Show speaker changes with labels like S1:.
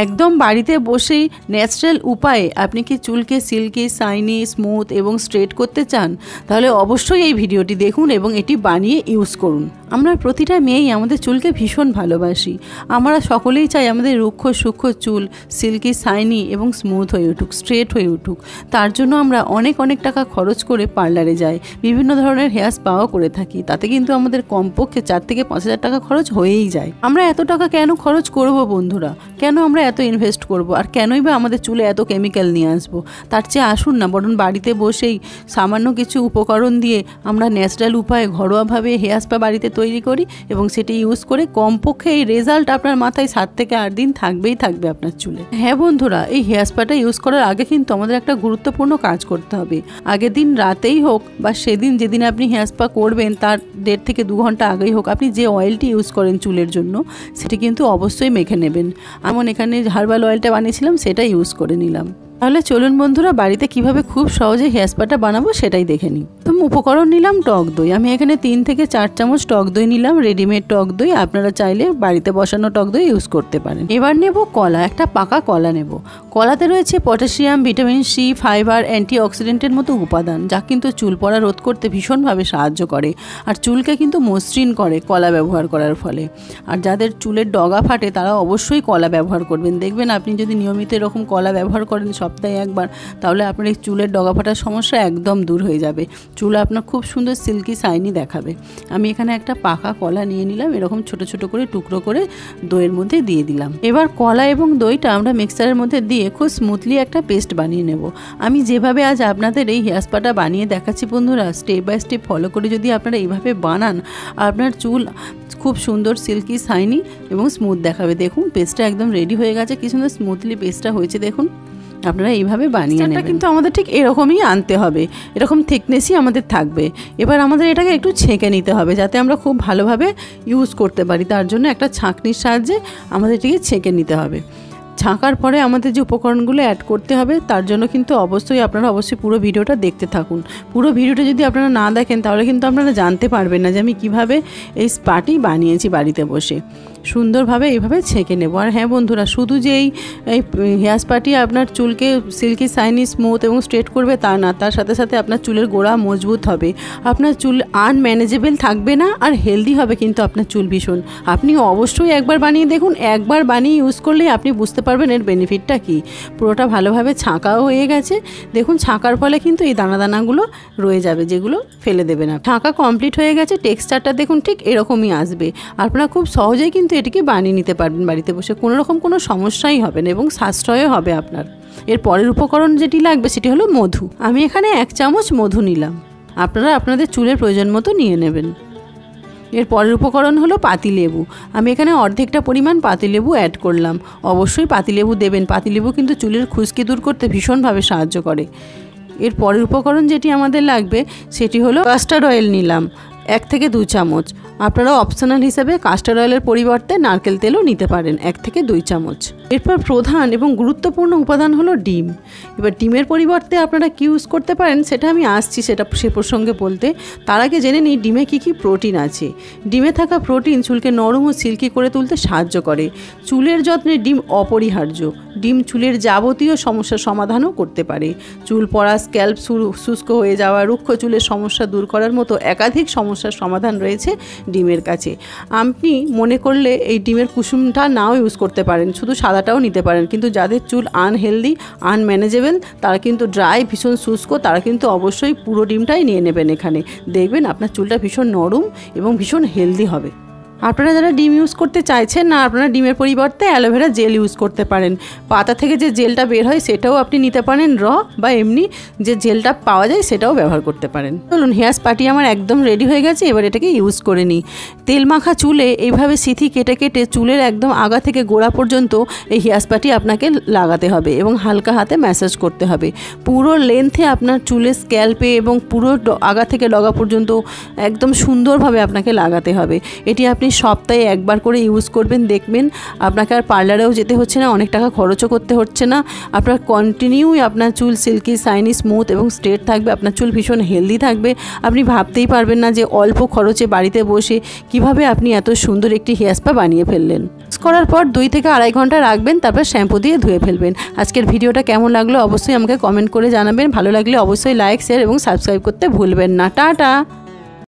S1: একদম বাড়িতে বসেই ন্যাচারাল উপায়ে আপনি কি চুলকে সিল্কি, শাইনি, স্মুথ এবং স্ট্রেট করতে চান, তাহলে অবশ্যই এই ভিডিওটি দেখুন এবং এটি বানিয়ে ইউজ করুন। আমরা প্রতিটা মেয়েই আমাদের চুলকে ভীষণ ভালোবাসি। আমরা সকলেই চাই আমাদের রুক্ষ সূক্ষ্ম চুল সিল্কি, শাইনি এবং স্মুথ হয়ে উঠুক, স্ট্রেট হয়ে উঠুক। তার জন্য আমরা অনেক টাকা খরচ করে পার্লারে যাই, বিভিন্ন ধরনের হেয়ার স্পাও করে থাকি। তাতে কিন্তু আমাদের কমপক্ষে 4 থেকে 5 হাজার টাকা খরচ হয়েই যায়। আমরা এত টাকা কেন খরচ করব বন্ধুরা? কেন আমরা এত ইনভেস্ট করব? আর কেনই বা আমাদের চুলে এত কেমিক্যাল নিয়ে আসবো? তার চেয়ে আসুন না, বরং বাড়িতে বসেই সামান্য কিছু উপকরণ দিয়ে আমরা ন্যাচারাল উপায়ে ঘরোয়াভাবে হেয়ার স্পা বাড়িতে তৈরি করি এবং সেটি ইউজ করে কমপক্ষে এই রেজাল্ট আপনার মাথায় 7 থেকে 8 দিন থাকবেই থাকবে আপনার চুলে। হ্যাঁ বন্ধুরা, এই হেয়ার স্পাটা ইউজ করার আগে কিন্তু আমাদের একটা গুরুত্বপূর্ণ কাজ করতে হবে। আগের দিন রাতেই হোক বা সেদিন যেদিন আপনি হেয়ার স্পা করবেন তার 1.5 থেকে 2 ঘন্টা আগেই হোক, আপনি যে অয়েলটি ইউজ করেন চুলের জন্য সেটি কিন্তু অবশ্যই মেখে নেবেন। আমি এখানে হার্বাল অয়েলটা বানিয়েছিলাম, সেটা ইউজ করে নিলাম। তাহলে চলুন বন্ধুরা, বাড়িতে কিভাবে খুব সহজে হেয়ার স্পাটা বানাবো সেটাই দেখে নিই। তো উপকরণ নিলাম টক দই। আমি এখানে 3 থেকে 4 চামচ টক দই নিলাম, রেডিমেড টক দই। আপনারা চাইলে বাড়িতে বসানো টক দই ইউজ করতে পারেন। এবার নেব কলা, একটা পাকা কলা নেব। কলাতে রয়েছে পটাশিয়াম, ভিটামিন সি, ফাইবার, অ্যান্টিঅক্সিডেন্টের মতো উপাদান, যা কিন্তু চুল পড়া রোধ করতে ভীষণভাবে সাহায্য করে আর চুলকে কিন্তু মসৃণ করে কলা ব্যবহার করার ফলে। আর যাদের চুলের ডগা ফাটে তারা অবশ্যই কলা ব্যবহার করবেন। দেখবেন আপনি যদি নিয়মিত এরকম কলা ব্যবহার করেন সপ্তাহে একবার, তাহলে আপনার এই চুলের ডগা ফাটার সমস্যা একদম দূর হয়ে যাবে। চুল আপনার খুব সুন্দর সিল্কি শাইনি দেখাবে। আমি এখানে একটা পাকা কলা নিয়ে নিলাম, এরকম ছোট ছোট করে টুকরো করে দইয়ের মধ্যে দিয়ে দিলাম। এবার কলা এবং দইটা আমরা মিক্সারের মধ্যে দিয়ে খুব স্মুথলি একটা পেস্ট বানিয়ে নেব। আমি যেভাবে আজ আপনাদের এই হেয়ার স্পাটা বানিয়ে দেখাচ্ছি বন্ধুরা, স্টেপ বাই স্টেপ ফলো করে যদি আপনারা এইভাবে বানান, আপনার চুল খুব সুন্দর সিল্কি শাইনি এবং স্মুথ দেখাবে। দেখুন পেস্টটা একদম রেডি হয়ে গেছে, কি সুন্দর স্মুথলি পেস্টটা হয়েছে। দেখুন আপনারা এইভাবে বানিয়ে নেবেন। কিন্তু আমাদের ঠিক এরকমই আনতে হবে, এরকম থিকনেসই আমাদের থাকবে। এবার আমাদের এটাকে একটু ছেঁকে নিতে হবে যাতে আমরা খুব ভালোভাবে ইউজ করতে পারি। তার জন্য একটা ছাঁকনির সাহায্যে আমাদের এটিকে ছেঁকে নিতে হবে। ছাঁকার পরে আমাদের যে উপকরণগুলো অ্যাড করতে হবে তার জন্য কিন্তু আপনারা অবশ্যই পুরো ভিডিওটা দেখতে থাকুন। পুরো ভিডিওটা যদি আপনারা না দেখেন তাহলে কিন্তু আপনারা জানতে পারবেন না যে আমি কিভাবে এই স্পাটি বানিয়েছি বাড়িতে বসে। সুন্দরভাবে এইভাবে ছেঁকে নেব। আর হ্যাঁ বন্ধুরা, শুধু যে এই হেয়ার স্পাটি আপনার চুলকে সিল্কি শাইনি স্মুথ এবং স্ট্রেট করবে তা না, তার সাথে সাথে আপনার চুলের গোড়া মজবুত হবে, আপনার চুল আনম্যানেজেবল থাকবে না, আর হেলদি হবে কিন্তু আপনার চুল ভীষণ। আপনি অবশ্যই একবার বানিয়ে দেখুন, একবার বানিয়ে ইউজ করলেই আপনি বুঝতে পারবেন এর বেনিফিটটা কী। পুরোটা ভালোভাবে ছাঁকাও হয়ে গেছে। দেখুন ছাঁকার ফলে কিন্তু এই দানাগুলো রয়ে যাবে, যেগুলো ফেলে দেবে না। ছাঁকা কমপ্লিট হয়ে গেছে। টেক্সচারটা দেখুন ঠিক এরকমই আসবে। আপনারা খুব সহজেই কিন্তু এটিকে বানিয়ে নিতে পারবেন বাড়িতে বসে, কোনো সমস্যাই হবে না এবং সাশ্রয়ও হবে আপনার। এর পরের উপকরণ যেটি লাগবে সেটি হলো মধু। আমি এখানে 1 চামচ মধু নিলাম, আপনারা আপনাদের চুলের প্রয়োজন মতো নিয়ে নেবেন। এর পরের উপকরণ হলো পাতিলেবু। আমি এখানে অর্ধেকটা পরিমাণ পাতিলেবু অ্যাড করলাম। অবশ্যই পাতিলেবু দেবেন, পাতিলেবু কিন্তু চুলের খুশকি দূর করতে ভীষণভাবে সাহায্য করে। এর পরের উপকরণ যেটি আমাদের লাগবে সেটি হলো কাস্টার্ড অয়েল নিলাম 1 থেকে 2 চামচ। আপনারা অপশনাল হিসেবে কাস্টার্ড অয়েলের পরিবর্তে নারকেল তেলও নিতে পারেন 1 থেকে 2 চামচ। এরপর প্রধান এবং গুরুত্বপূর্ণ উপাদান হলো ডিম। এবার ডিমের পরিবর্তে আপনারা কি ইউজ করতে পারেন সেটা আমি আসছি সে প্রসঙ্গে বলতে। তার আগে জেনে নিই ডিমে কী প্রোটিন আছে। ডিমে থাকা প্রোটিন চুলকে নরম ও সিল্কি করে তুলতে সাহায্য করে। চুলের যত্নে ডিম অপরিহার্য। ডিম চুলের যাবতীয় সমস্যার সমাধানও করতে পারে। চুল পড়া, স্ক্যাল্প শুষ্ক হয়ে যাওয়া, রুক্ষ চুলের সমস্যা দূর করার মতো একাধিক সমস্যার সমাধান রয়েছে ডিমের কাছে। আপনি মনে করলে এই ডিমের কুসুমটা নাও ইউজ করতে পারেন, শুধু সাদাটাও নিতে পারেন। কিন্তু যাদের চুল আনহেলদি, আনম্যানেজেবল, তারা কিন্তু ড্রাই, ভীষণ শুষ্ক, তারা কিন্তু অবশ্যই পুরো ডিমটাই নিয়ে নেবেন এখানে। দেখবেন আপনার চুলটা ভীষণ নরম এবং ভীষণ হেলদি হবে। আপনারা যারা ডিম ইউজ করতে চাইছেন না, আপনারা ডিমের পরিবর্তে অ্যালোভেরা জেল ইউজ করতে পারেন। পাতা থেকে যে জেলটা বের হয় সেটাও আপনি নিতে পারেন, বা এমনি যে জেলটা পাওয়া যায় সেটাও ব্যবহার করতে পারেন। চলুন, হেয়ার স্পাটি আমার একদম রেডি হয়ে গেছে। এবার এটাকে ইউজ করে নিই। তেল মাখা চুলে এইভাবে সিথি কেটে কেটে চুলের একদম আগা থেকে গোড়া পর্যন্ত এই হেয়ার স্পাটি আপনাকে লাগাতে হবে এবং হালকা হাতে ম্যাসাজ করতে হবে। পুরো লেন্থে আপনার চুলের স্ক্যাল্পে এবং পুরো আগা থেকে ডগা পর্যন্ত একদম সুন্দরভাবে আপনাকে লাগাতে হবে। এটি আপনি সপ্তাহে একবার করে ইউজ করবেন, দেখবেন আপনাকে আর পার্লারেও যেতে হচ্ছে না, অনেক টাকা খরচও করতে হচ্ছে না। আপনার কন্টিনিউই আপনার চুল সিল্কি, শাইনি, স্মুথ এবং স্ট্রেট থাকবে। আপনার চুল ভীষণ হেলদি থাকবে। আপনি ভাবতেই পারবেন না যে অল্প খরচে বাড়িতে বসে কিভাবে আপনি এত সুন্দর একটি হেয়ার স্পা বানিয়ে ফেললেন। করার পর 2 থেকে আড়াই ঘন্টা রাখবেন, তারপর শ্যাম্পু দিয়ে ধুয়ে ফেলবেন। আজকের ভিডিওটা কেমন লাগলো অবশ্যই আমাকে কমেন্ট করে জানাবেন। ভালো লাগলে অবশ্যই লাইক, শেয়ার এবং সাবস্ক্রাইব করতে ভুলবেন না। টাটা।